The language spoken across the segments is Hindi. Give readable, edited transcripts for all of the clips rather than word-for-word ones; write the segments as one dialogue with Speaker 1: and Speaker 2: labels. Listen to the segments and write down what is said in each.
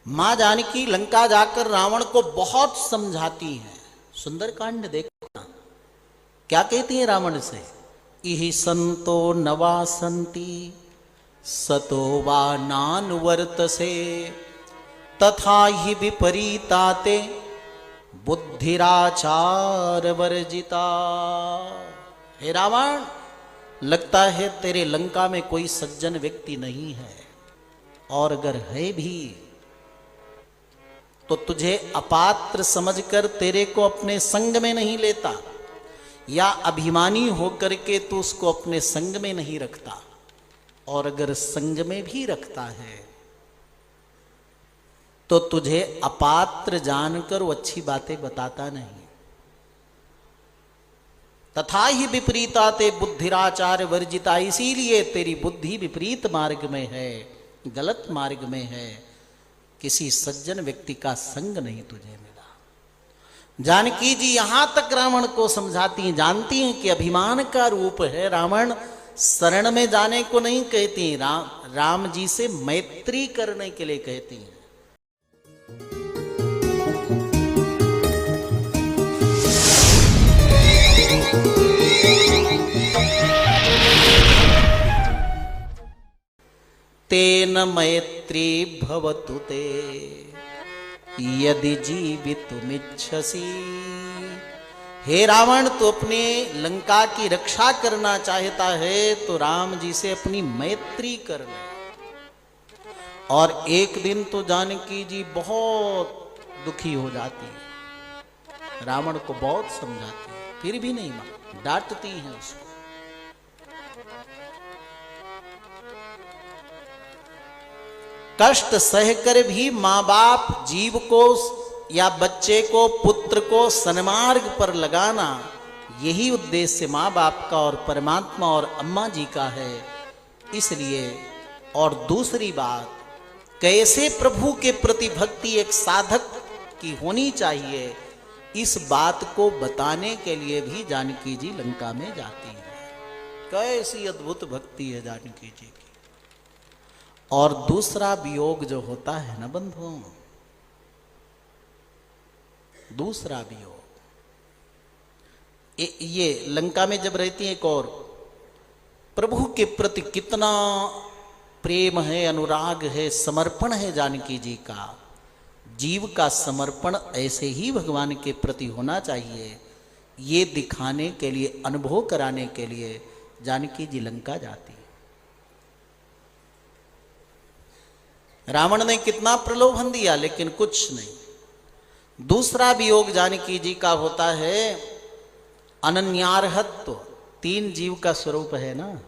Speaker 1: मां जानकी लंका जाकर रावण को बहुत समझाती हैं। सुंदरकांड देखो ना, क्या कहती है रावण से? इहि संतो नवासंती सतो वा नानुवर्तसे तथा ही विपरीताते बुद्धिराचार वर्जिता। हे रावण, लगता है तेरे लंका में कोई सज्जन व्यक्ति नहीं है, और अगर है भी तो तुझे अपात्र समझकर तेरे को अपने संग में नहीं लेता, या अभिमानी होकर के तू उसको अपने संग में नहीं रखता, और अगर संग में भी रखता है तो तुझे अपात्र जानकर वो अच्छी बातें बताता नहीं। तथा ही विपरीताते बुद्धिराचार वर्जिता, इसीलिए तेरी बुद्धि विपरीत मार्ग में है, गलत मार्ग में है, किसी सज्जन व्यक्ति का संग नहीं तुझे मिला। जानकी जी यहां तक रावण को समझाती हैं, जानती हैं कि अभिमान का रूप है रावण, शरण में जाने को नहीं कहती, राम जी से मैत्री करने के लिए कहती हैं। तेन मैत्री भवतु ते यदि जीवितुमिच्छसि। हे रावण, तू अपने लंका की रक्षा करना चाहता है तो राम जी से अपनी मैत्री कर ले। और एक दिन तो जानकी जी बहुत दुखी हो जाती है, रावण को बहुत समझाती है, फिर भी नहीं मानती, डांटती है उसको। कष्ट सहकर भी मां बाप जीव को या बच्चे को, पुत्र को सन्मार्ग पर लगाना, यही उद्देश्य मां बाप का और परमात्मा और अम्मा जी का है। इसलिए, और दूसरी बात, कैसे प्रभु के प्रति भक्ति एक साधक की होनी चाहिए, इस बात को बताने के लिए भी जानकी जी लंका में जाती है। कैसी अद्भुत भक्ति है जानकी जी की। और दूसरा वियोग जो होता है ना बंधुओं, दूसरा वियोग, ये लंका में जब रहती है, एक और प्रभु के प्रति कितना प्रेम है, अनुराग है, समर्पण है जानकी जी का। जीव का समर्पण ऐसे ही भगवान के प्रति होना चाहिए, ये दिखाने के लिए, अनुभव कराने के लिए जानकी जी लंका जाती है। रावण ने कितना प्रलोभन दिया लेकिन कुछ नहीं। दूसरा वियोग जानकी जी का होता है अनन्यार्हत्व। तीन जीव का स्वरूप है ना,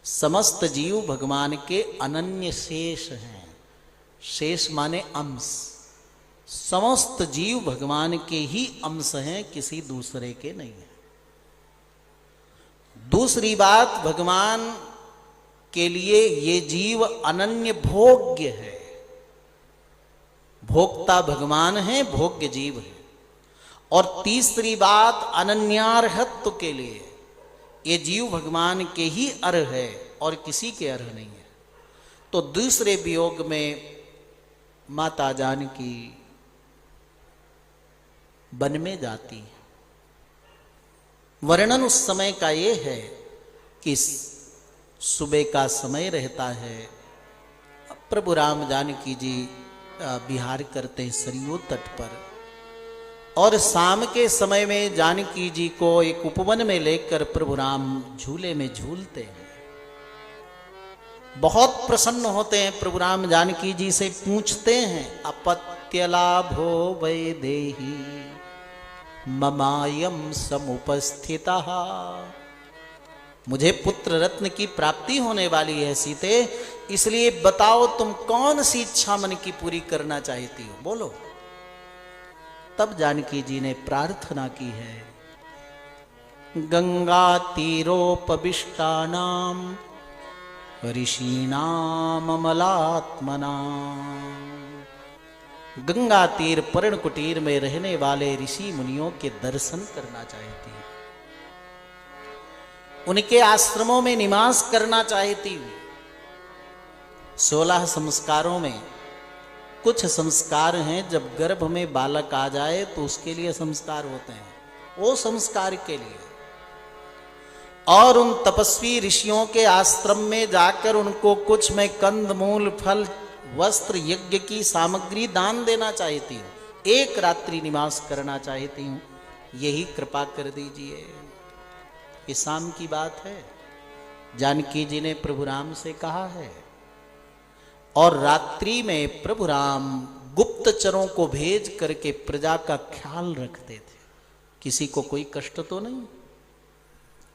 Speaker 1: समस्त जीव भगवान के अनन्य शेष हैं। शेष माने अंश, समस्त जीव भगवान के ही अंश हैं, किसी दूसरे के नहीं है। दूसरी बात, भगवान के लिए ये जीव अनन्य भोग्य है। भोक्ता भगवान है, भोग्य जीव है। और तीसरी बात, अनन्यार्हत्व के लिए ये जीव भगवान के ही अर्ह है और किसी के अर्ह नहीं है। तो दूसरे वियोग में माता जानकी वन में जाती है। वर्णन उस समय का ये है कि सुबह का समय रहता है, प्रभु राम जानकी जी विहार करते हैं सरयू तट पर, और शाम के समय में जानकी जी को एक उपवन में लेकर प्रभु राम झूले में झूलते हैं। बहुत प्रसन्न होते हैं प्रभु राम, जानकी जी से पूछते हैं, अपत्य लाभो वैदेही ममायम समुपस्थितः। मुझे पुत्र रत्न की प्राप्ति होने वाली है सीते, इसलिए बताओ तुम कौन सी इच्छा मन की पूरी करना चाहती हो, बोलो। तब जानकी जी ने प्रार्थना की है, गंगा तीरोपविष्टानाम ऋषीणाम अमलात्मना। गंगा तीर पर्ण कुटीर में रहने वाले ऋषि मुनियों के दर्शन करना चाहती है। उनके आश्रमों में निवास करना चाहती हूं। 16 संस्कारों में कुछ संस्कार हैं, जब गर्भ में बालक आ जाए तो उसके लिए संस्कार होते हैं, वो संस्कार के लिए। और उन तपस्वी ऋषियों के आश्रम में जाकर उनको कुछ मैं कंद मूल फल वस्त्र यज्ञ की सामग्री दान देना चाहती हूँ, एक रात्रि निवास करना चाहती हूँ, यही कृपा कर दीजिए। ये शाम की बात है, जानकी जी ने प्रभु राम से कहा है। और रात्रि में प्रभु राम गुप्तचरों को भेज करके प्रजा का ख्याल रखते थे, किसी को कोई कष्ट तो नहीं,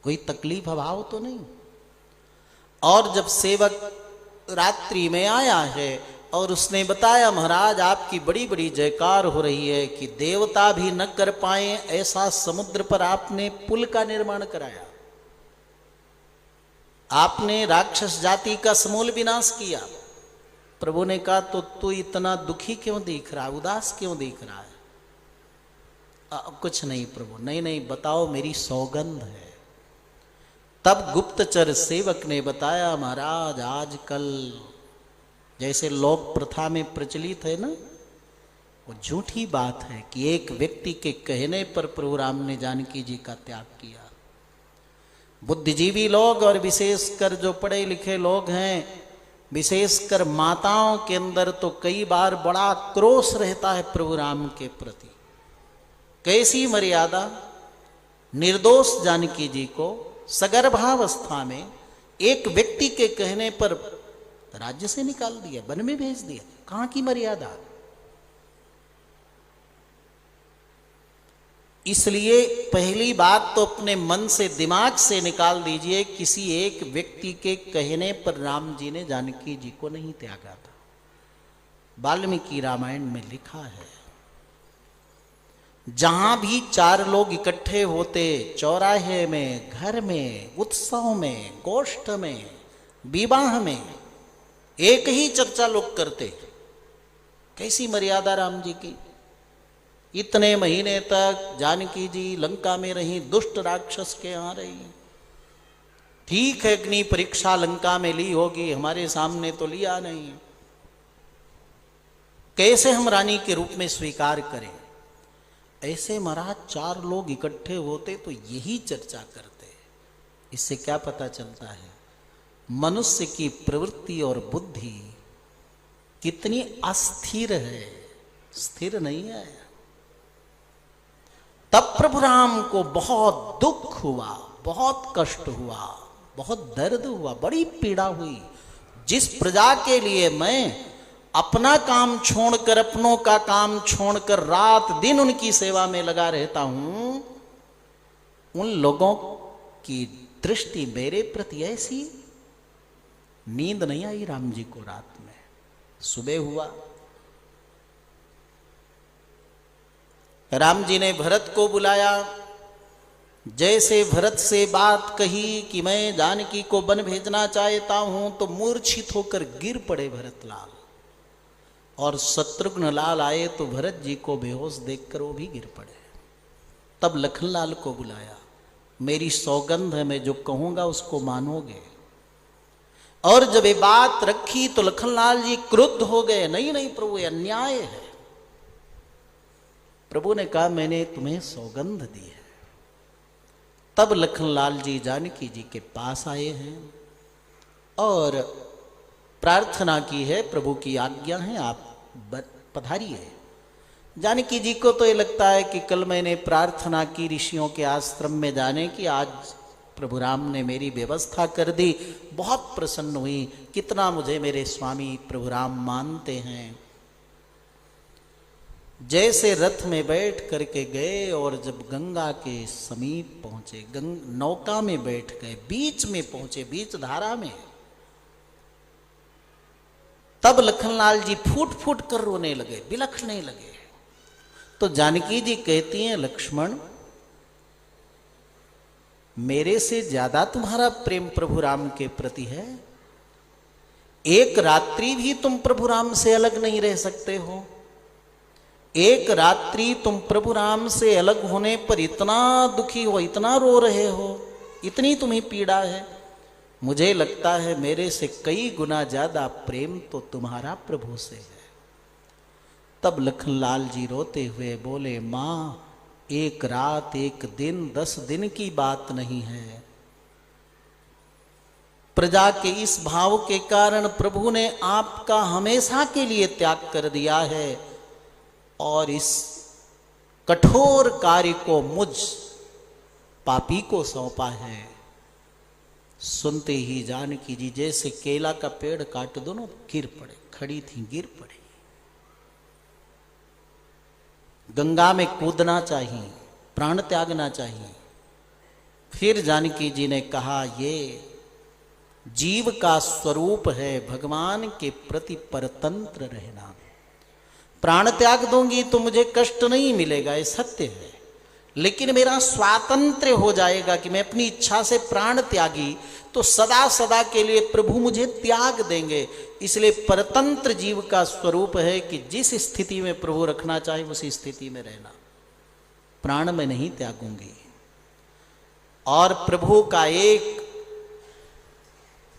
Speaker 1: कोई तकलीफ अभाव तो नहीं। और जब सेवक रात्रि में आया है और उसने बताया, महाराज आपकी बड़ी बड़ी जयकार हो रही है कि देवता भी न कर पाए ऐसा समुद्र पर आपने पुल का निर्माण कराया, आपने राक्षस जाति का समूल विनाश किया। प्रभु ने कहा, तो तू इतना दुखी क्यों दिख रहा है, उदास क्यों दिख रहा है? कुछ नहीं प्रभु। नहीं नहीं, बताओ, मेरी सौगंध है। तब गुप्तचर सेवक ने बताया, महाराज आजकल जैसे लोक प्रथा में प्रचलित है ना, वो झूठी बात है कि एक व्यक्ति के कहने पर प्रभु राम ने जानकी जी का त्याग किया। बुद्धिजीवी लोग और विशेषकर जो पढ़े लिखे लोग हैं, विशेषकर माताओं के अंदर तो कई बार बड़ा क्रोध रहता है प्रभु राम के प्रति। कैसी मर्यादा! निर्दोष जानकी जी को सगर्भावस्था में एक व्यक्ति के कहने पर राज्य से निकाल दिया, वन में भेज दिया। कहां की मर्यादा! इसलिए पहली बात तो अपने मन से, दिमाग से निकाल दीजिए, किसी एक व्यक्ति के कहने पर राम जी ने जानकी जी को नहीं त्यागा था। वाल्मीकि रामायण में लिखा है, जहां भी 4 लोग इकट्ठे होते, चौराहे में, घर में, उत्सव में, गोष्ठ में, विवाह में, एक ही चर्चा लोग करते। कैसी मर्यादा राम जी की! इतने महीने तक जानकी जी लंका में रही, दुष्ट राक्षस के यहां रही। ठीक है, अग्नि परीक्षा लंका में ली होगी, हमारे सामने तो लिया नहीं। कैसे हम रानी के रूप में स्वीकार करें? ऐसे महाराज 4 लोग इकट्ठे होते तो यही चर्चा करते। इससे क्या पता चलता है मनुष्य की प्रवृत्ति और बुद्धि कितनी अस्थिर है, स्थिर नहीं है। तब प्रभु राम को बहुत दुख हुआ, बहुत कष्ट हुआ, बहुत दर्द हुआ, बड़ी पीड़ा हुई। जिस प्रजा के लिए मैं अपना काम छोड़कर, अपनों का काम छोड़कर रात दिन उनकी सेवा में लगा रहता हूं, उन लोगों की दृष्टि मेरे प्रति ऐसी। नींद नहीं आई राम जी को रात में। सुबह हुआ, राम जी ने भरत को बुलाया। जैसे भरत से बात कही कि मैं जानकी को वन भेजना चाहता हूं, तो मूर्छित होकर गिर पड़े भरत लाल। और शत्रुघ्न लाल आए तो भरत जी को बेहोश देखकर वो भी गिर पड़े। तब लखन लाल को बुलाया, मेरी सौगंध है, मैं जो कहूंगा उसको मानोगे। और जब ये बात रखी तो लखन लाल जी क्रुद्ध हो गए। नहीं नहीं प्रभु, ये अन्याय है। प्रभु ने कहा, मैंने तुम्हें सौगंध दी है। तब लखनलाल जी जानकी जी के पास आए हैं और प्रार्थना की है, प्रभु की आज्ञा है, आप पधारिए। जानकी जी को तो ये लगता है कि कल मैंने प्रार्थना की ऋषियों के आश्रम में जाने की, आज प्रभु राम ने मेरी व्यवस्था कर दी, बहुत प्रसन्न हुई। कितना मुझे मेरे स्वामी प्रभु राम मानते हैं। जैसे रथ में बैठ करके गए और जब गंगा के समीप पहुंचे, नौका में बैठ गए, बीच में पहुंचे, बीच धारा में, तब लखनलाल जी फूट फूट कर रोने लगे, बिलखने लगे। तो जानकी जी कहती हैं, लक्ष्मण, मेरे से ज्यादा तुम्हारा प्रेम प्रभु राम के प्रति है। एक रात्रि भी तुम प्रभु राम से अलग नहीं रह सकते हो। एक रात्रि तुम प्रभु राम से अलग होने पर इतना दुखी हो, इतना रो रहे हो, इतनी तुम्हें पीड़ा है? मुझे लगता है मेरे से कई गुना ज्यादा प्रेम तो तुम्हारा प्रभु से है। तब लखनलाल जी रोते हुए बोले, मां, एक रात, एक दिन, 10 दिन की बात नहीं है। प्रजा के इस भाव के कारण प्रभु ने आपका हमेशा के लिए त्याग कर दिया है और इस कठोर कार्य को मुझ पापी को सौंपा है। सुनते ही जानकी जी जैसे केला का पेड़ काट दो ना, गिर पड़े, खड़ी थी गिर पड़े। गंगा में कूदना चाहिए, प्राण त्यागना चाहिए। फिर जानकी जी ने कहा, ये जीव का स्वरूप है भगवान के प्रति परतंत्र रहना। प्राण त्याग दूंगी तो मुझे कष्ट नहीं मिलेगा, ये सत्य है, लेकिन मेरा स्वातंत्र्य हो जाएगा कि मैं अपनी इच्छा से प्राण त्यागी तो सदा सदा के लिए प्रभु मुझे त्याग देंगे। इसलिए परतंत्र जीव का स्वरूप है कि जिस स्थिति में प्रभु रखना चाहे उसी स्थिति में रहना, प्राण में नहीं त्यागूंगी। और प्रभु का एक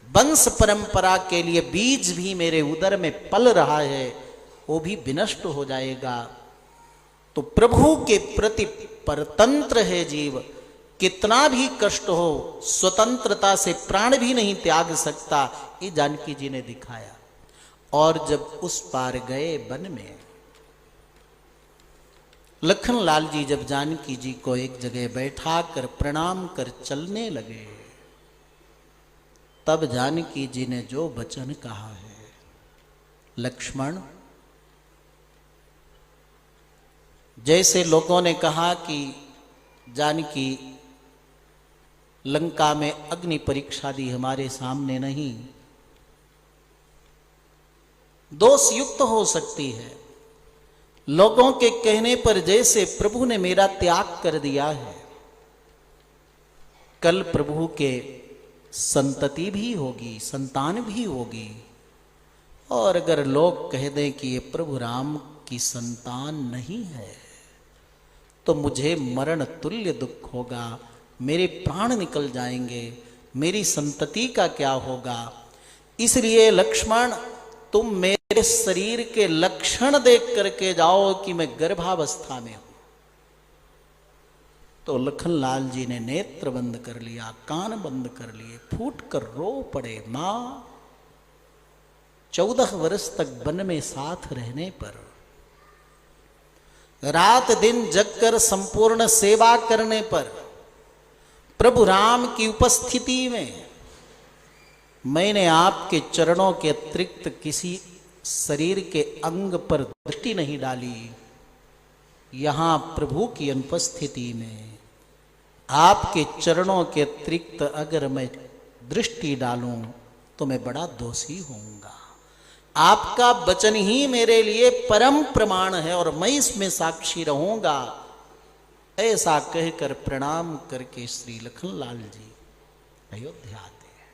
Speaker 1: वंश परंपरा के लिए बीज भी मेरे उदर में पल रहा है, वो भी विनष्ट हो जाएगा। तो प्रभु के प्रति परतंत्र है जीव, कितना भी कष्ट हो स्वतंत्रता से प्राण भी नहीं त्याग सकता, ये जानकी जी ने दिखाया। और जब उस पार गए वन में, लखनलाल जी जब जानकी जी को एक जगह बैठा कर प्रणाम कर चलने लगे, तब जानकी जी ने जो वचन कहा है, लक्ष्मण, जैसे लोगों ने कहा कि जानकी लंका में अग्नि परीक्षा दी हमारे सामने नहीं, दोष युक्त हो सकती है। लोगों के कहने पर जैसे प्रभु ने मेरा त्याग कर दिया है, कल प्रभु के संतति भी होगी, संतान भी होगी, और अगर लोग कह दें कि ये प्रभु राम की संतान नहीं है तो मुझे मरण तुल्य दुख होगा, मेरे प्राण निकल जाएंगे, मेरी संतति का क्या होगा। इसलिए लक्ष्मण, तुम मेरे शरीर के लक्षण देख करके जाओ कि मैं गर्भावस्था में हूं। तो लखनलाल जी ने नेत्र बंद कर लिया, कान बंद कर लिए, फूट कर रो पड़े। मां, 14 वर्ष तक वन में साथ रहने पर, रात दिन जगकर संपूर्ण सेवा करने पर, प्रभु राम की उपस्थिति में मैंने आपके चरणों के अतिरिक्त किसी शरीर के अंग पर दृष्टि नहीं डाली। यहां प्रभु की अनुपस्थिति में आपके चरणों के अतिरिक्त अगर मैं दृष्टि डालूं तो मैं बड़ा दोषी होऊंगा। आपका वचन ही मेरे लिए परम प्रमाण है और मैं इसमें साक्षी रहूंगा। ऐसा कहकर प्रणाम करके श्री लखनलाल जी अयोध्या आते हैं।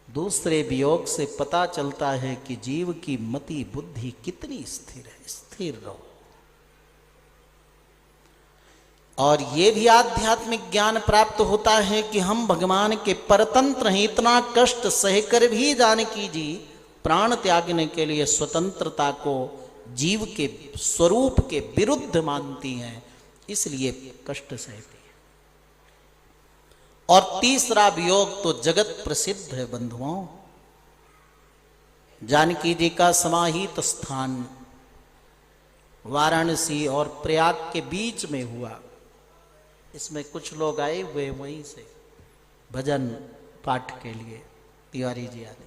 Speaker 1: दूसरे वियोग से पता चलता है कि जीव की मति बुद्धि कितनी स्थिर है। स्थिर रहो। और ये भी आध्यात्मिक ज्ञान प्राप्त होता है कि हम भगवान के परतंत्र हैं। इतना कष्ट सहकर भी जानकी जी प्राण त्यागने के लिए स्वतंत्रता को जीव के स्वरूप के विरुद्ध मानती हैं, इसलिए कष्ट सहती है। और तीसरा वियोग तो जगत प्रसिद्ध है बंधुओं। जानकी जी का समाहित स्थान वाराणसी और प्रयाग के बीच में हुआ। इसमें कुछ लोग आए हुए वहीं से भजन पाठ के लिए, तिवारी जी आदि।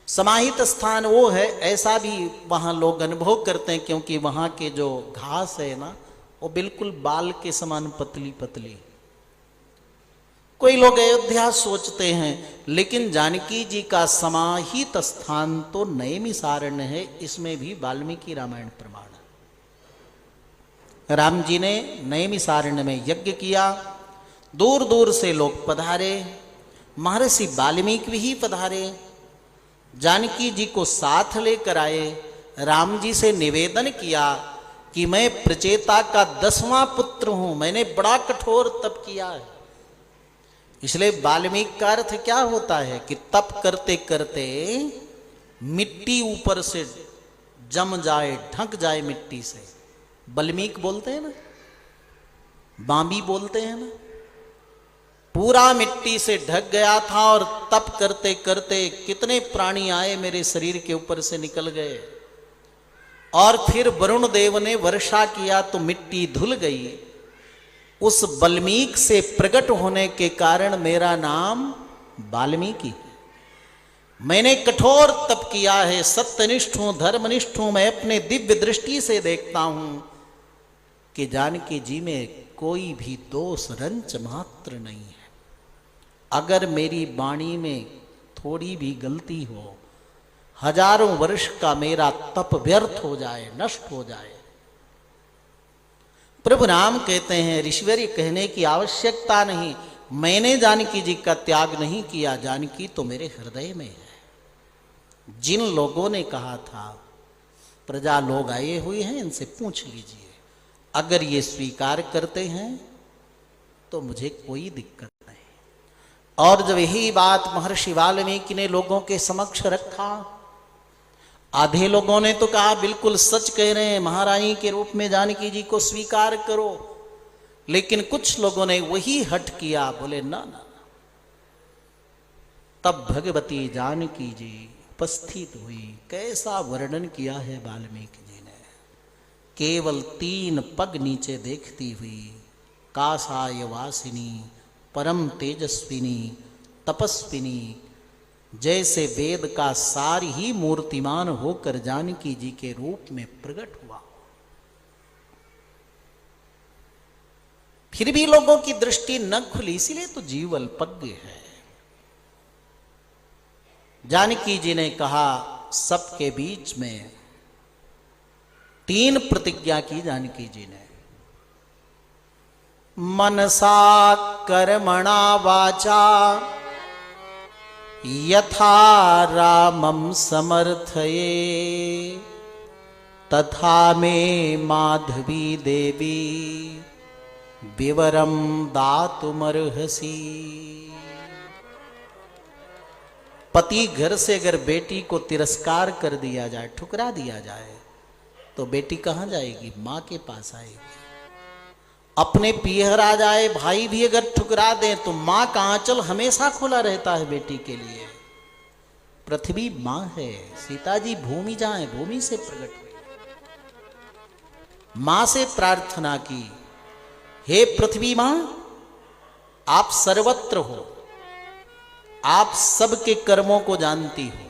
Speaker 1: समाहित स्थान वो है, ऐसा भी वहाँ लोग अनुभव करते हैं, क्योंकि वहाँ के जो घास है ना, वो बिल्कुल बाल के समान पतली पतली। कोई लोग अयोध्या सोचते हैं, लेकिन जानकी जी का समाहित स्थान तो नैमिषारण्य है। इसमें भी वाल्मीकि रामायण प्रमाण है। राम जी ने नैमिषारण्य में यज्ञ किया, दूर दूर से लोग पधारे, महर्षि वाल्मीकि भी पधारे, जानकी जी को साथ लेकर आए, राम जी से निवेदन किया कि मैं प्रचेता का 10वां पुत्र हूं, मैंने बड़ा कठोर तप किया है। इसलिए वाल्मीकि का अर्थ क्या होता है कि तप करते करते मिट्टी ऊपर से जम जाए, ढक जाए मिट्टी से। वाल्मीकि बोलते हैं ना, बांबी बोलते हैं ना, पूरा मिट्टी से ढक गया था और तप करते करते कितने प्राणी आए मेरे शरीर के ऊपर से निकल गए। और फिर वरुण देव ने वर्षा किया तो मिट्टी धुल गई। उस वाल्मीकि से प्रकट होने के कारण मेरा नाम वाल्मीकि है। मैंने कठोर तप किया है, सत्यनिष्ठ हूं, धर्मनिष्ठ हूं। मैं अपने दिव्य दृष्टि से देखता हूं कि जानकी जी में कोई भी दोष रंच मात्र नहीं है। अगर मेरी वाणी में थोड़ी भी गलती हो, हजारों वर्ष का मेरा तप व्यर्थ हो जाए, नष्ट हो जाए। प्रभु राम कहते हैं ऋषिवर्य कहने की आवश्यकता नहीं, मैंने जानकी जी का त्याग नहीं किया, जानकी तो मेरे हृदय में है। जिन लोगों ने कहा था प्रजा लोग आए हुए हैं, इनसे पूछ लीजिए, अगर ये स्वीकार करते हैं तो मुझे कोई दिक्कत नहीं। और जब यही बात महर्षि वाल्मीकि ने लोगों के समक्ष रखा, आधे लोगों ने तो कहा बिल्कुल सच कह रहे हैं, महारानी के रूप में जानकी जी को स्वीकार करो। लेकिन कुछ लोगों ने वही हट किया, बोले ना ना। तब भगवती जानकी जी उपस्थित हुई। कैसा वर्णन किया है वाल्मीकि जी ने। केवल 3 पग नीचे देखती हुई, कासाय वासिनी, परम तेजस्विनी, तपस्विनी, जैसे वेद का सार ही मूर्तिमान होकर जानकी जी के रूप में प्रकट हुआ। फिर भी लोगों की दृष्टि न खुली, इसीलिए तो जीव अल्पज्ञ है। जानकी जी ने कहा, सबके बीच में 3 प्रतिज्ञा की जानकी जी ने। मनसा कर्मणा वाचा यथा रामं समर्थये तथा मे माधवी देवी विवरम दातुमर्हसि। पति घर से अगर बेटी को तिरस्कार कर दिया जाए, ठुकरा दिया जाए, तो बेटी कहाँ जाएगी? माँ के पास आएगी। अपने पीहर आ जाए, भाई भी अगर ठुकरा दें, तो माँ का आंचल हमेशा खुला रहता है बेटी के लिए। पृथ्वी माँ है, सीता जी भूमि जाए, भूमि से प्रकट हुई, माँ से प्रार्थना की, हे पृथ्वी माँ, आप सर्वत्र हो, आप सबके कर्मों को जानती हो,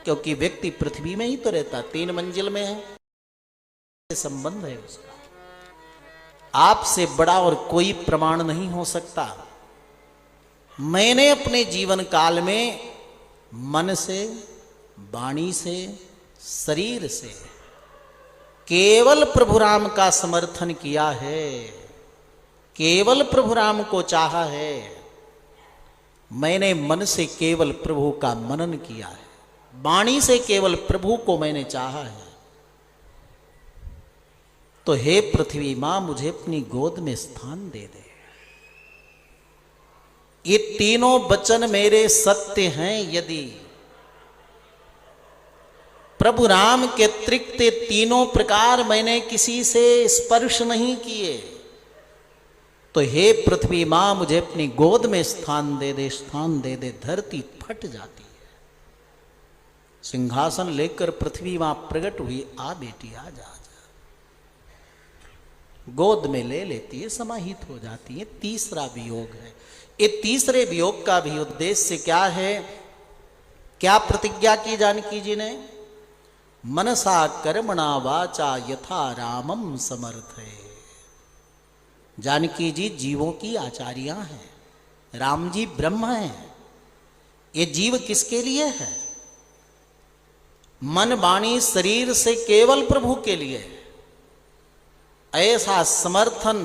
Speaker 1: क्योंकि व्यक्ति पृथ्वी में ही तो रहता, 3 मंजिल में है, संबंध है उसका। आपसे बड़ा और कोई प्रमाण नहीं हो सकता। मैंने अपने जीवन काल में मन से, वाणी से, शरीर से केवल प्रभु राम का समर्थन किया है, केवल प्रभु राम को चाहा है। मैंने मन से केवल प्रभु का मनन किया है, वाणी से केवल प्रभु को मैंने चाहा है। तो हे पृथ्वी मां, मुझे अपनी गोद में स्थान दे दे। ये तीनों वचन मेरे सत्य हैं। यदि प्रभु राम के अतिरिक्त तीनों प्रकार मैंने किसी से स्पर्श नहीं किए, तो हे पृथ्वी मां, मुझे अपनी गोद में स्थान दे दे, स्थान दे दे। धरती फट जाती है। सिंहासन लेकर पृथ्वी मां प्रकट हुई, आ बेटी आ जा, गोद में ले लेती है, समाहित हो जाती है। तीसरा वियोग है। ये तीसरे वियोग का भी उद्देश्य क्या है? क्या प्रतिज्ञा की जानकी जी ने? मनसा कर्मणा वाचा यथा रामम समर्थये। जानकी जी जीवों की आचार्या हैं, राम जी ब्रह्म हैं। ये जीव किसके लिए है? मन वाणी शरीर से केवल प्रभु के लिए है। ऐसा समर्थन,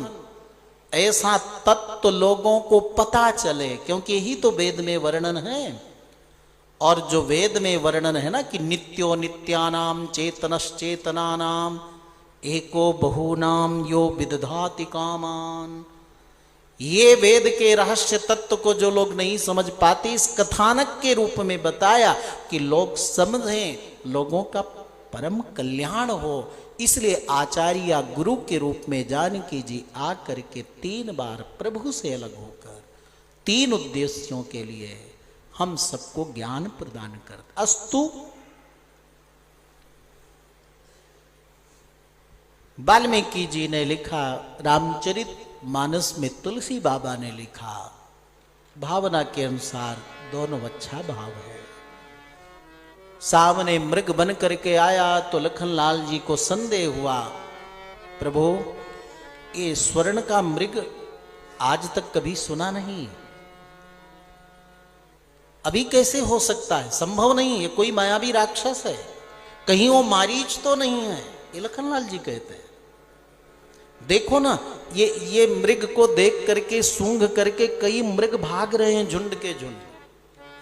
Speaker 1: ऐसा तत्व लोगों को पता चले, क्योंकि यही तो वेद में वर्णन है। और जो वेद में वर्णन है ना कि नित्यो नित्यानाम चेतनश्चेतनानाम एको बहूनाम यो विदधाति कामान। ये वेद के रहस्य तत्व को जो लोग नहीं समझ पाते, इस कथानक के रूप में बताया कि लोग समझें, लोगों का परम कल्याण हो। इसलिए आचार्य या गुरु के रूप में जानकी जी आकर के 3 बार प्रभु से अलग होकर 3 उद्देश्यों के लिए हम सबको ज्ञान प्रदान करते। अस्तु वाल्मीकि जी ने लिखा, रामचरित मानस में तुलसी बाबा ने लिखा, भावना के अनुसार दोनों अच्छा भाव है। सामने मृग बन करके आया तो लखनलाल जी को संदेह हुआ, प्रभु ये स्वर्ण का मृग आज तक कभी सुना नहीं, अभी कैसे हो सकता है, संभव नहीं, ये कोई मायावी राक्षस है, कहीं वो मारीच तो नहीं है। ये लखनलाल जी कहते हैं। देखो ना, ये मृग को देख करके सूंघ करके कई मृग भाग रहे हैं झुंड के झुंड,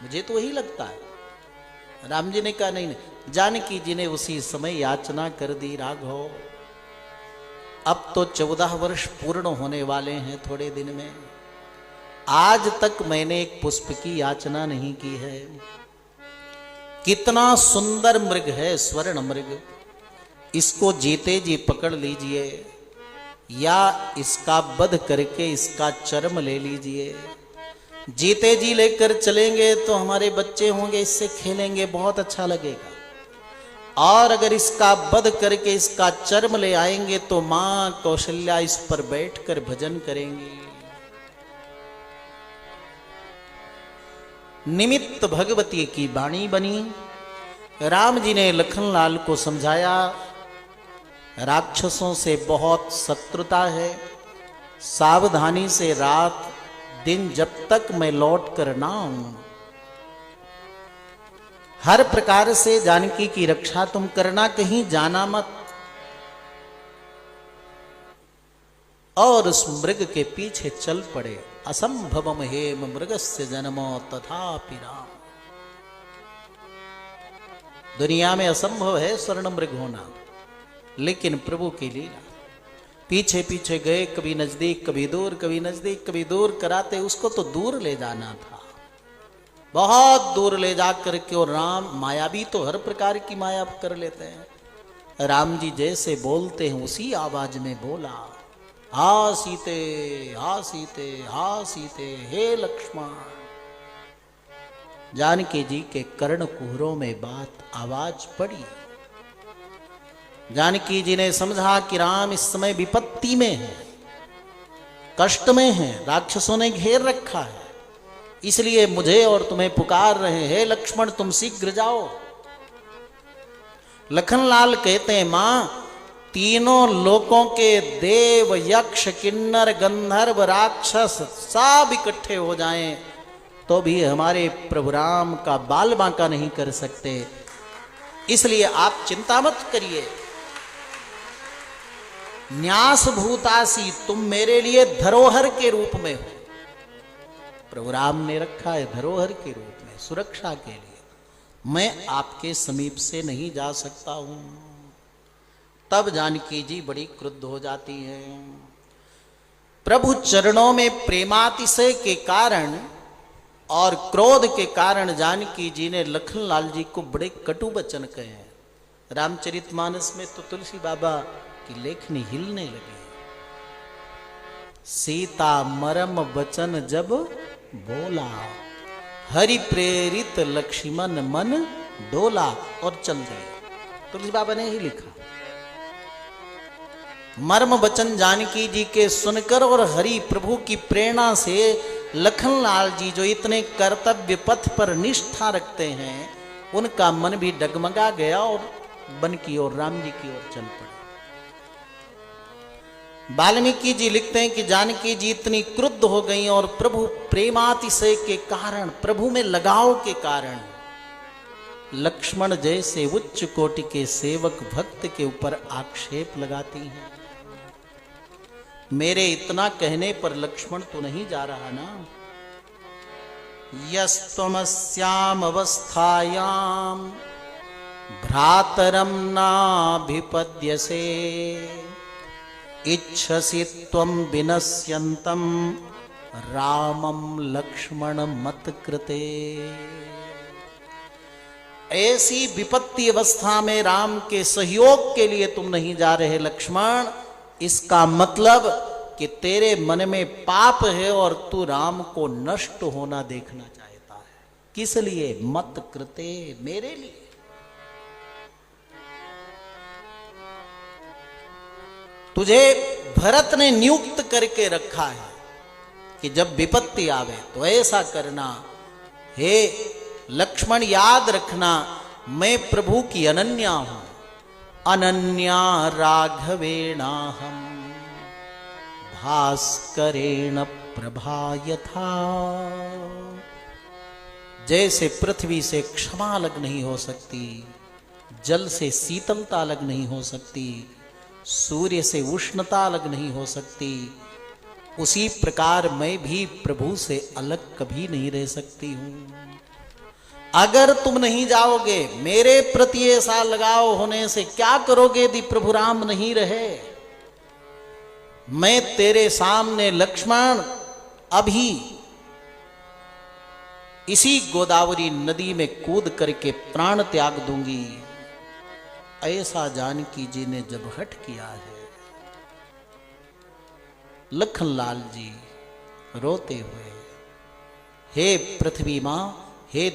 Speaker 1: मुझे तो वही लगता है। राम जी ने कहा नहीं नहीं। जानकी जी ने उसी समय याचना कर दी, राघव अब तो 14 वर्ष पूर्ण होने वाले हैं थोड़े दिन में, आज तक मैंने एक पुष्प की याचना नहीं की है। कितना सुंदर मृग है स्वर्ण मृग, इसको जीते जी पकड़ लीजिए या इसका वध करके इसका चर्म ले लीजिए। जीते जी लेकर चलेंगे तो हमारे बच्चे होंगे, इससे खेलेंगे, बहुत अच्छा लगेगा। और अगर इसका वध करके इसका चर्म ले आएंगे तो मां कौशल्या इस पर बैठकर भजन करेंगी। निमित्त भगवती की वाणी बनी। राम जी ने लखनलाल को समझाया, राक्षसों से बहुत शत्रुता है, सावधानी से रात दिन जब तक मैं लौट कर ना आऊं, हर प्रकार से जानकी की रक्षा तुम करना, कहीं जाना मत। और उस मृग के पीछे चल पड़े। असंभवम हेम मृगस्य जन्मो तथापि राम। दुनिया में असंभव है स्वर्ण मृग होना, लेकिन प्रभु की लीला। पीछे पीछे गए, कभी नजदीक कभी दूर, कभी नजदीक कभी दूर कराते, उसको तो दूर ले जाना था, बहुत दूर ले जा करके। और राम मायावी तो हर प्रकार की माया कर लेते हैं। राम जी जैसे बोलते हैं उसी आवाज में बोला, हा सीते हा सीते हा सीते हे लक्ष्मण। जानकी जी के कर्ण कुहरों में बात आवाज पड़ी। जानकी जी ने समझा कि राम इस समय विपत्ति में है, कष्ट में है, राक्षसों ने घेर रखा है, इसलिए मुझे और तुम्हें पुकार रहे हैं, हे लक्ष्मण तुम शीघ्र जाओ। लखनलाल कहते हैं, मां तीनों लोकों के देव यक्ष किन्नर गंधर्व राक्षस सब इकट्ठे हो जाएं तो भी हमारे प्रभु राम का बाल बांका नहीं कर सकते, इसलिए आप चिंता मत करिए। न्यास भूतासी, तुम मेरे लिए धरोहर के रूप में हो। प्रभु राम ने रखा है धरोहर के रूप में, सुरक्षा के लिए। मैं आपके समीप से नहीं जा सकता हूं। तब जानकी जी बड़ी क्रुद्ध हो जाती हैं। प्रभु चरणों में प्रेमातिशय के कारण और क्रोध के कारण जानकी जी ने लखनलाल जी को बड़े कटु वचन कहे हैं। रामचरितमानस में तो तुलसी बाबा की लेखनी हिलने लगी। सीता मरम वचन जब बोला, हरि प्रेरित लक्ष्मण मन डोला, और चल दिए। तुलसी बाबा ने ही लिखा। मर्म वचन जानकी जी के सुनकर और हरि प्रभु की प्रेरणा से लखनलाल जी जो इतने कर्तव्य पथ पर निष्ठा रखते हैं, उनका मन भी डगमगा गया और वन की ओर राम जी की ओर चल पड़े। वाल्मीकि जी लिखते हैं कि जानकी जी इतनी क्रुद्ध हो गई और प्रभु प्रेमातिशय के कारण, प्रभु में लगाव के कारण, लक्ष्मण जैसे उच्च कोटि के सेवक भक्त के ऊपर आक्षेप लगाती हैं। मेरे इतना कहने पर लक्ष्मण तो नहीं जा रहा ना। यस्तमस्याम अवस्थायाम भ्रातरम नाभिपद्यसे इच्छसि त्वं विनश्यन्तं रामं लक्ष्मण मत कृते। ऐसी विपत्ति अवस्था में राम के सहयोग के लिए तुम नहीं जा रहे लक्ष्मण, इसका मतलब कि तेरे मन में पाप है और तू राम को नष्ट होना देखना चाहता है। किस लिए? मत कृते, मेरे लिए। तुझे भरत ने नियुक्त करके रखा है कि जब विपत्ति आवे तो ऐसा करना। हे लक्ष्मण, याद रखना मैं प्रभु की अनन्या हूं। अनन्या राघवेणाहम भास्करेण प्रभा यथा। जैसे पृथ्वी से क्षमा अलग नहीं हो सकती, जल से शीतलता अलग नहीं हो सकती, सूर्य से उष्णता अलग नहीं हो सकती, उसी प्रकार मैं भी प्रभु से अलग कभी नहीं रह सकती हूं। अगर तुम नहीं जाओगे, मेरे प्रति ऐसा लगाव होने से क्या करोगे यदि प्रभु राम नहीं रहे? मैं तेरे सामने लक्ष्मण अभी इसी गोदावरी नदी में कूद करके प्राण त्याग दूंगी। ऐसा जानकी जी ने जब हठ किया है, लखनलाल जी रोते हुए, हे पृथ्वी मां, हे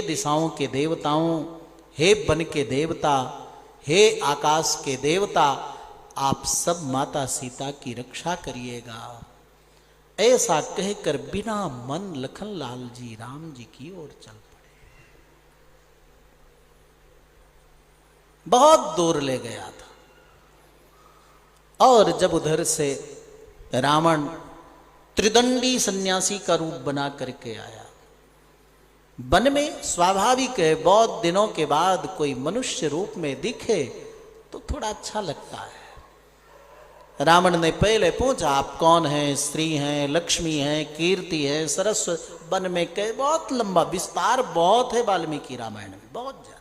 Speaker 1: दिशाओं के देवताओं, हे वन के देवता, हे आकाश के देवता, आप सब माता सीता की रक्षा करिएगा। ऐसा कहकर बिना मन लखनलाल जी राम जी की ओर चल पड़े। बहुत दूर ले गया था और जब उधर से रावण त्रिदंडी सन्यासी का रूप बना करके आया, वन में स्वाभाविक है बहुत दिनों के बाद कोई मनुष्य रूप में दिखे तो थोड़ा अच्छा लगता है। रावण ने पहले पूछा, आप कौन हैं? स्त्री हैं, लक्ष्मी हैं, कीर्ति है, सरस्वती। वन में कहे बहुत लंबा विस्तार बहुत है वाल्मीकि रामायण में, बहुत ज्यादा।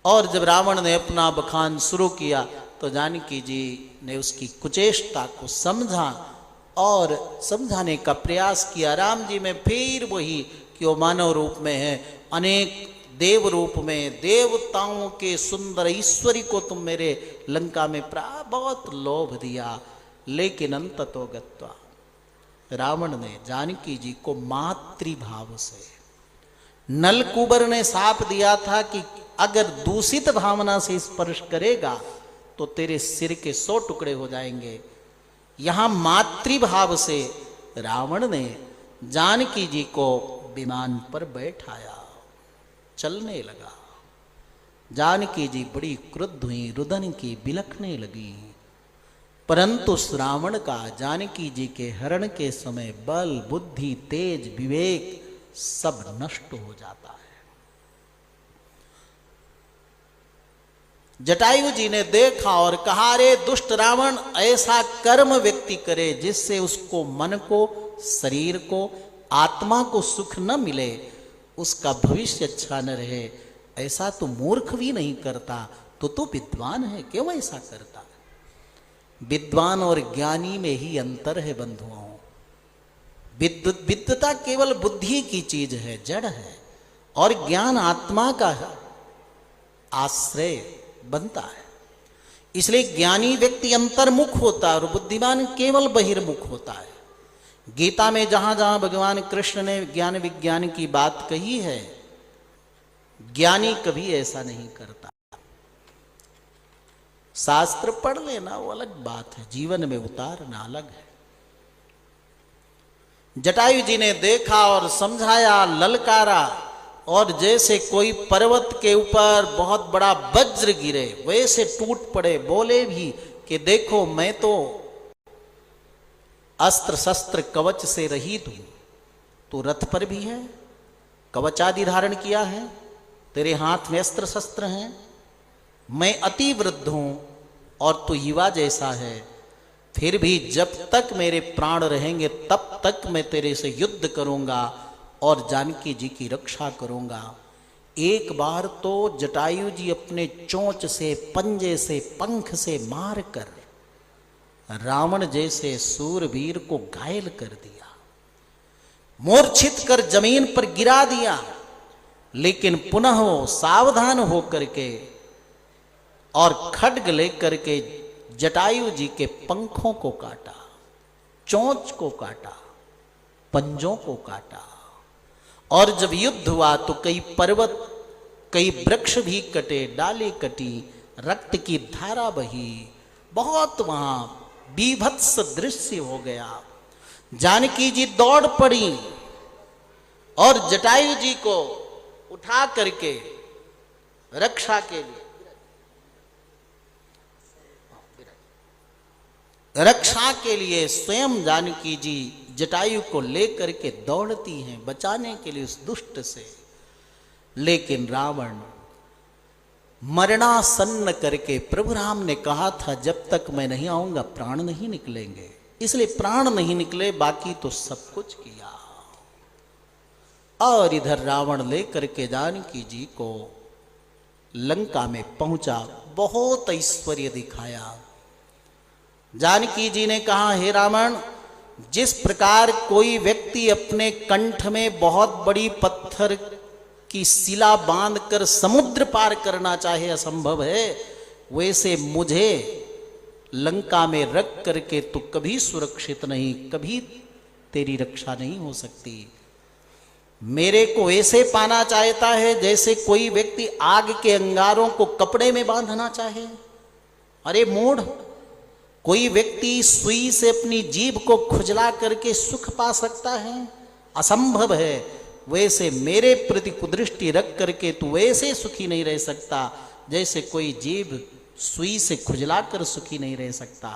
Speaker 1: और जब रावण ने अपना बखान शुरू किया तो जानकी जी ने उसकी कुचेष्टा को समझा और समझाने का प्रयास किया। राम जी में फिर वही कि वो मानव रूप में है, अनेक देव रूप में, देवताओं के सुंदर ईश्वरी को तुम मेरे लंका में बहुत लोभ दिया। लेकिन अंततो गत्वा रावण ने जानकी जी को मातृभाव से, नलकुबर ने शाप दिया था कि अगर दूषित भावना से स्पर्श करेगा तो तेरे सिर के 100 टुकड़े हो जाएंगे। यहां मातृभाव से रावण ने जानकी जी को विमान पर बैठाया, चलने लगा। जानकी जी बड़ी क्रुद्ध हुई, रुदन की बिलखने लगी। परंतु रावण का जानकी जी के हरण के समय बल, बुद्धि, तेज, विवेक सब नष्ट हो जाता है। जटायु जी ने देखा और कहा, रे दुष्ट रावण, ऐसा कर्म व्यक्ति करे जिससे उसको मन को, शरीर को, आत्मा को सुख न मिले, उसका भविष्य अच्छा न रहे, ऐसा तो मूर्ख भी नहीं करता, तो विद्वान है, क्यों ऐसा करता? विद्वान और ज्ञानी में ही अंतर है बंधुओं। विद्वता केवल बुद्धि की चीज है, जड़ है, और ज्ञान आत्मा का आश्रय बनता है। इसलिए ज्ञानी व्यक्ति अंतर्मुख होता है और बुद्धिमान केवल बहिर्मुख होता है। गीता में जहां जहां भगवान कृष्ण ने ज्ञान विज्ञान की बात कही है, ज्ञानी कभी ऐसा नहीं करता। शास्त्र पढ़ लेना वो अलग बात है, जीवन में उतारना अलग है। जटायु जी ने देखा और समझाया, ललकारा, और जैसे कोई पर्वत के ऊपर बहुत बड़ा वज्र गिरे वैसे टूट पड़े। बोले भी कि देखो मैं तो अस्त्र शस्त्र कवच से रहित हूं, तो रथ पर भी है, कवच आदि धारण किया है, तेरे हाथ में अस्त्र शस्त्र हैं, मैं अति वृद्ध हूं और तू युवा जैसा है, फिर भी जब तक मेरे प्राण रहेंगे तब तक मैं तेरे से युद्ध करूंगा और जानकी जी की रक्षा करूंगा। एक बार तो जटायु जी अपने चोंच से, पंजे से, पंख से मारकर रावण जैसे सूरवीर को घायल कर दिया, मूर्छित कर जमीन पर गिरा दिया। लेकिन पुनः वो सावधान होकर के और खड्ग लेकर के जटायु जी के पंखों को काटा, चोंच को काटा, पंजों को काटा। और जब युद्ध हुआ तो कई पर्वत, कई वृक्ष भी कटे, डाली कटी, रक्त की धारा बही, बहुत वहां बीभत्स दृश्य हो गया। जानकी जी दौड़ पड़ी और जटायु जी को उठा करके रक्षा के लिए, रक्षा के लिए स्वयं जानकी जी जटायु को लेकर के दौड़ती हैं बचाने के लिए उस दुष्ट से। लेकिन रावण मरणासन्न करके, प्रभु राम ने कहा था जब तक मैं नहीं आऊंगा प्राण नहीं निकलेंगे, इसलिए प्राण नहीं निकले, बाकी तो सब कुछ किया। और इधर रावण लेकर के जानकी जी को लंका में पहुंचा, बहुत ऐश्वर्य दिखाया। जानकी जी ने कहा, हे रावण, जिस प्रकार कोई व्यक्ति अपने कंठ में बहुत बड़ी पत्थर की शिला बांधकर समुद्र पार करना चाहे असंभव है, वैसे मुझे लंका में रख करके तो कभी सुरक्षित नहीं, कभी तेरी रक्षा नहीं हो सकती। मेरे को ऐसे पाना चाहता है जैसे कोई व्यक्ति आग के अंगारों को कपड़े में बांधना चाहे। अरे मूढ़, कोई व्यक्ति सुई से अपनी जीभ को खुजला करके सुख पा सकता है? असंभव है। वैसे मेरे प्रति कुदृष्टि रख करके तू वैसे सुखी नहीं रह सकता जैसे कोई जीभ सुई से खुजला कर सुखी नहीं रह सकता।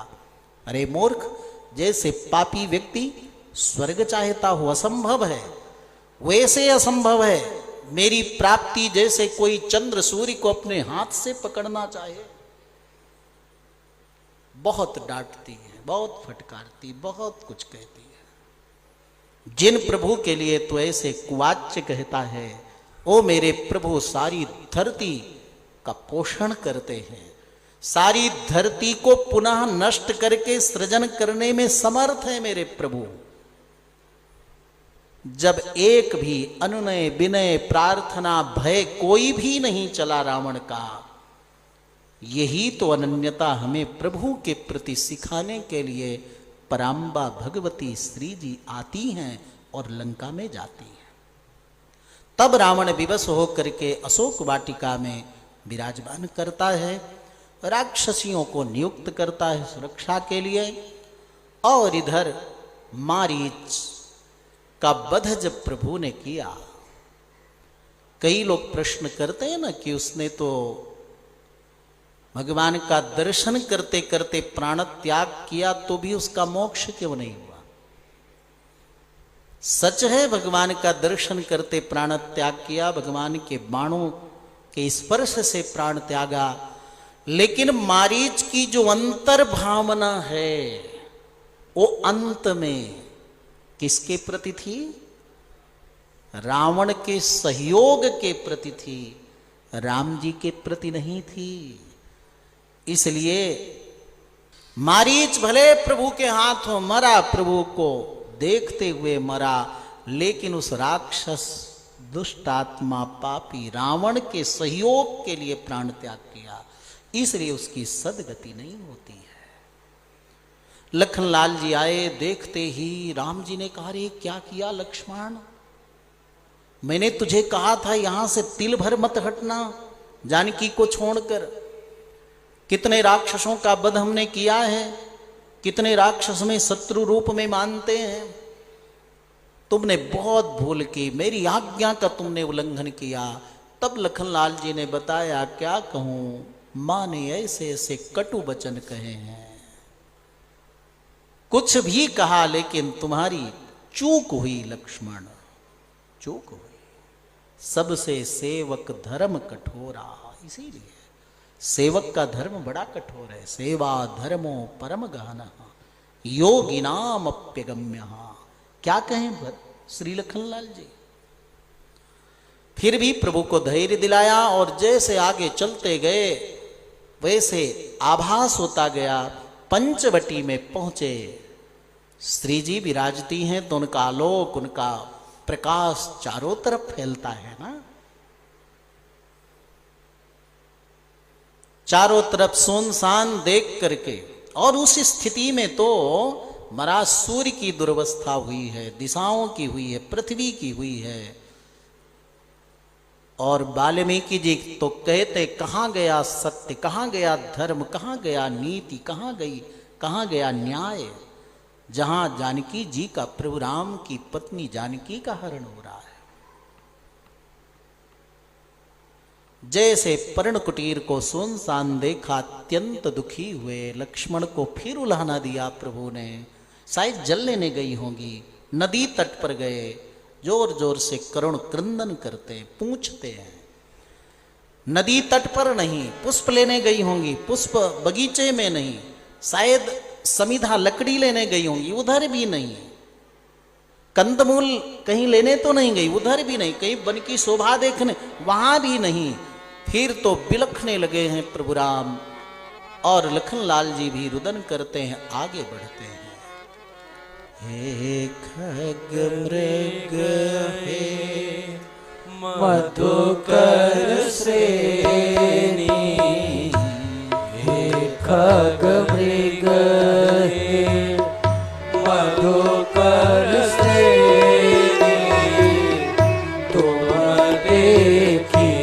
Speaker 1: अरे मूर्ख, जैसे पापी व्यक्ति स्वर्ग चाहता हो, असंभव है, वैसे असंभव है मेरी प्राप्ति जैसे कोई चंद्र सूर्य को अपने हाथ से पकड़ना चाहे। बहुत डांटती है, बहुत फटकारती, बहुत कुछ कहती है। जिन प्रभु के लिए तो ऐसे कुवाच्य कहता है, ओ मेरे प्रभु सारी धरती का पोषण करते हैं, सारी धरती को पुनः नष्ट करके सृजन करने में समर्थ है मेरे प्रभु। जब एक भी अनुनय, विनय, प्रार्थना, भय कोई भी नहीं चला रावण का, यही तो अनन्यता हमें प्रभु के प्रति सिखाने के लिए पराम्बा भगवती श्री जी आती हैं और लंका में जाती हैं। तब रावण विवश होकर के अशोक वाटिका में विराजमान करता है, राक्षसियों को नियुक्त करता है सुरक्षा के लिए। और इधर मारीच का वध जब प्रभु ने किया, कई लोग प्रश्न करते हैं ना कि उसने तो भगवान का दर्शन करते करते प्राण त्याग किया तो भी उसका मोक्ष क्यों नहीं हुआ? सच है, भगवान का दर्शन करते प्राण त्याग किया, भगवान के बाणों के स्पर्श से प्राण त्यागा। लेकिन मारीच की जो अंतर भावना है वो अंत में किसके प्रति थी? रावण के सहयोग के प्रति थी, राम जी के प्रति नहीं थी। इसलिए मारीच भले प्रभु के हाथों मरा, प्रभु को देखते हुए मरा, लेकिन उस राक्षस, दुष्ट आत्मा, पापी रावण के सहयोग के लिए प्राण त्याग किया, इसलिए उसकी सदगति नहीं होती है। लखनलाल जी आए, देखते ही राम जी ने कहा, रे क्या किया लक्ष्मण, मैंने तुझे कहा था यहां से तिल भर मत हटना जानकी को छोड़कर। कितने राक्षसों का वध हमने किया है, कितने राक्षस में शत्रु रूप में मानते हैं। तुमने बहुत भूल की, मेरी आज्ञा का तुमने उल्लंघन किया। तब लखनलाल जी ने बताया, क्या कहूं, मां ने ऐसे ऐसे कटु वचन कहे हैं, कुछ भी कहा, लेकिन तुम्हारी चूक हुई लक्ष्मण, चूक हुई। सबसे सेवक धर्म कठोरा, इसीलिए सेवक का धर्म बड़ा कठोर है। सेवा धर्मो परम गहना योगिनाम अप्यगम्य। क्या कहें श्री लखनलाल जी। फिर भी प्रभु को धैर्य दिलाया और जैसे आगे चलते गए वैसे आभास होता गया। पंचवटी में पहुंचे, श्री जी विराजती हैं तो उनका आलोक, उनका प्रकाश चारों तरफ फैलता है ना। चारों तरफ सुनसान देख करके, और उस स्थिति में तो महाराज सूर्य की दुर्वस्था हुई है, दिशाओं की हुई है, पृथ्वी की हुई है। और वाल्मीकि जी तो कहते कहाँ गया सत्य, कहाँ गया धर्म, कहाँ गया नीति, कहाँ गया न्याय, जहां जानकी जी का, प्रभु राम की पत्नी जानकी का हरण हो रहा है। जैसे पर्ण कुटीर को सुनसान देखा, अत्यंत दुखी हुए। लक्ष्मण को फिर उल्हाना दिया प्रभु ने, शायद जल लेने गई होंगी। नदी तट पर गए, जोर जोर से करुण क्रंदन करते, पूछते हैं। नदी तट पर नहीं, पुष्प लेने गई होंगी, पुष्प बगीचे में नहीं, शायद समिधा लकड़ी लेने गई होंगी, उधर भी नहीं। कंदमूल कहीं लेने तो नहीं गई, उधर भी नहीं। कहीं वन की शोभा देखने, वहां भी नहीं। फिर तो बिलखने लगे हैं प्रभु राम, और लखनलाल जी भी रुदन करते हैं, आगे बढ़ते हैं। हे खग मृग हे मधुकर श्रेणी, हे खग मृग हे मधुकर श्रेणी, तुम देखी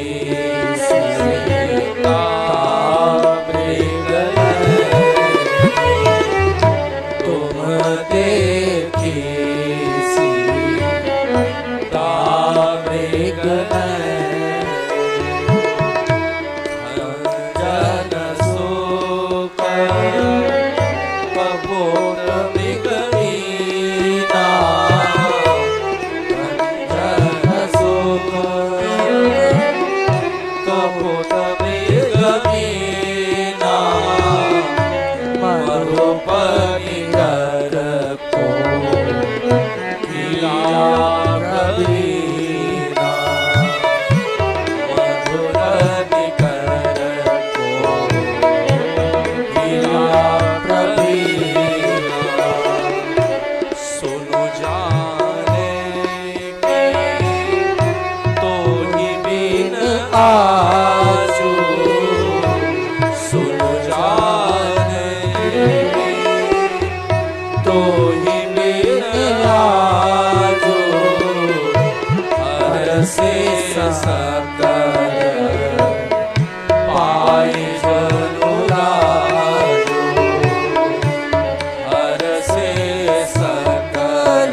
Speaker 1: सीता मृग, तुम देखी सीता मृग, जन सुख कपूर बिगड़ीना, जन सुख कपूर बिगड़ीना, मरुपनि कर को किया प्रवीणा, मधुरनि कर को किया प्रवीणा। सुनु जाने के तो ही बिन आजू, सुनु जाने तो ही बिन आजू, हर से सकल पाई जनु राजू, हर से सकल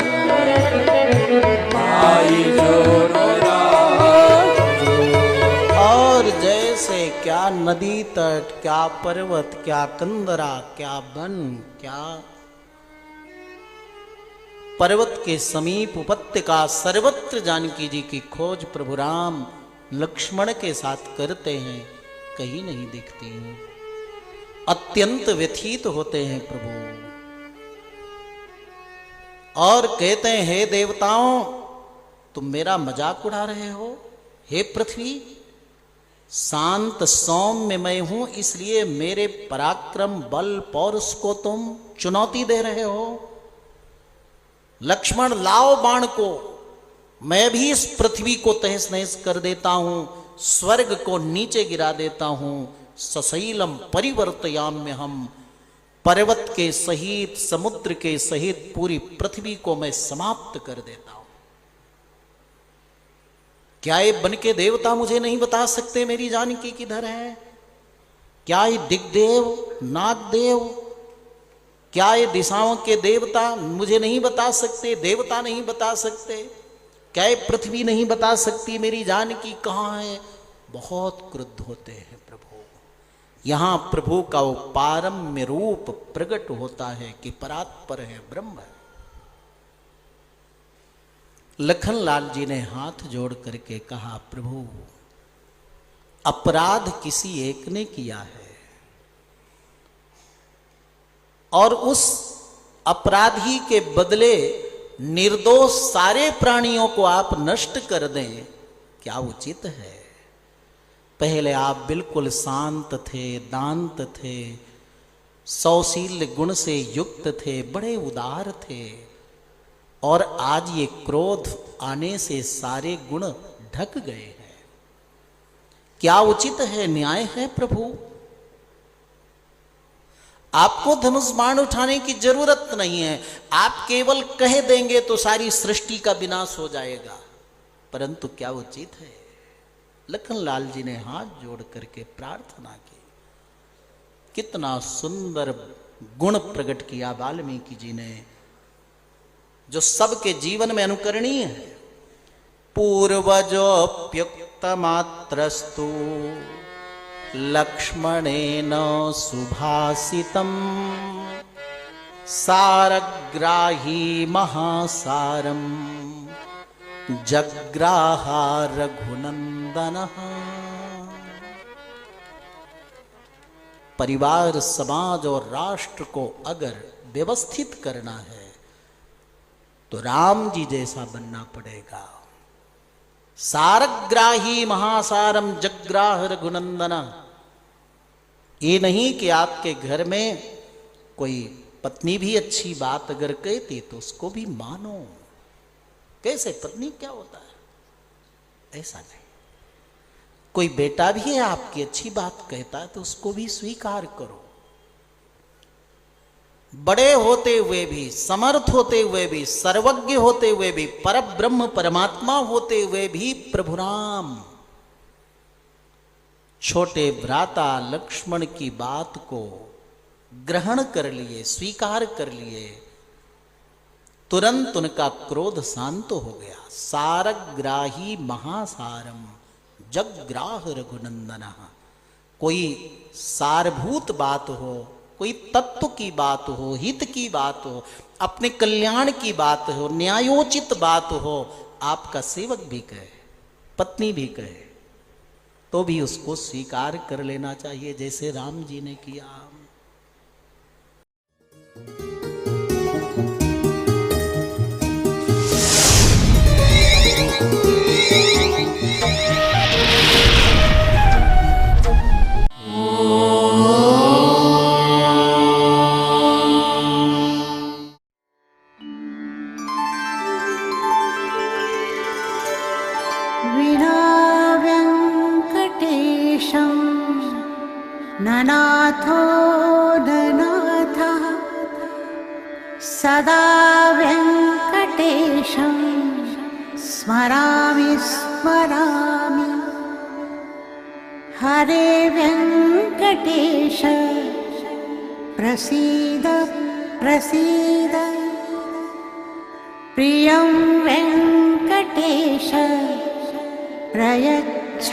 Speaker 1: पाई जनु राजू। और जैसे क्या नदी तट, क्या पर्वत, क्या कंदरा, क्या वन, क्या पर्वत के समीप उपत्यका, सर्वत्र जानकी जी की खोज प्रभु राम लक्ष्मण के साथ करते हैं, कहीं नहीं दिखती हैं। अत्यंत व्यथित होते हैं प्रभु, और कहते हैं हे देवताओं, तुम मेरा मजाक उड़ा रहे हो। हे पृथ्वी, शांत सौम्य मैं हूं, इसलिए मेरे पराक्रम बल पौरुष को तुम चुनौती दे रहे हो। लक्ष्मण लाओ बाण को, मैं भी इस पृथ्वी को तहस नहस कर देता हूं, स्वर्ग को नीचे गिरा देता हूं। सशैलम परिवर्तयाम्य हम, पर्वत के सहित, समुद्र के सहित पूरी पृथ्वी को मैं समाप्त कर देता हूं। क्या ये बन के देवता मुझे नहीं बता सकते मेरी जानकी किधर है? क्या ये दिग्देव, नागदेव, क्या ये दिशाओं के देवता मुझे नहीं बता सकते? देवता नहीं बता सकते? क्या ये पृथ्वी नहीं बता सकती मेरी जानकी कहाँ है? बहुत क्रुद्ध होते हैं प्रभु। यहां प्रभु का वो पारम्य रूप प्रकट होता है कि परात्पर है, ब्रह्म है। लखनलाल जी ने हाथ जोड़ करके कहा, प्रभु अपराध किसी एक ने किया है, और उस अपराधी के बदले निर्दोष सारे प्राणियों को आप नष्ट कर दें, क्या उचित है? पहले आप बिल्कुल शांत थे, दांत थे, सौशील गुण से युक्त थे, बड़े उदार थे, और आज ये क्रोध आने से सारे गुण ढक गए हैं। क्या उचित है, न्याय है प्रभु? आपको धनुष बाण उठाने की जरूरत नहीं है, आप केवल कह देंगे तो सारी सृष्टि का विनाश हो जाएगा, परंतु क्या उचित है? लखनलाल जी ने हाथ जोड़ करके प्रार्थना की। कितना सुंदर गुण प्रकट किया वाल्मीकि जी ने, जो सबके जीवन में अनुकरणीय है। पूर्वजोप्युक्त मात्रस्तु लक्ष्मणेन सुभाषितम् सारग्राही महासारम जग्राह रघुनंदनः। परिवार, समाज और राष्ट्र को अगर व्यवस्थित करना है तो राम जी जैसा बनना पड़ेगा। सारग्राही महासारम जग्राह रघुनंदना। ये नहीं कि आपके घर में कोई पत्नी भी अच्छी बात अगर कहती तो उसको भी मानो। कैसे पत्नी क्या होता है, ऐसा नहीं। कोई बेटा भी है आपकी अच्छी बात कहता है तो उसको भी स्वीकार करो। बड़े होते हुए भी, समर्थ होते हुए भी, सर्वज्ञ होते हुए भी, परब्रह्म परमात्मा होते हुए भी प्रभु राम छोटे भ्राता लक्ष्मण की बात को ग्रहण कर लिए, स्वीकार कर लिए। तुरंत उनका क्रोध शांत हो गया। सारग्राही महासारम जग्राह रघुनंदनः। कोई सारभूत बात हो, कोई तत्व की बात हो, हित की बात हो, अपने कल्याण की बात हो, न्यायोचित बात हो, आपका सेवक भी कहे, पत्नी भी कहे, तो भी उसको स्वीकार कर लेना चाहिए, जैसे राम जी ने किया।
Speaker 2: ननाथो ननाथः सदा वेङ्कटेशं स्मरामि स्मरामि। हरे वेङ्कटेश प्रसीद प्रसीद। प्रियं वेङ्कटेश प्रयच्छ।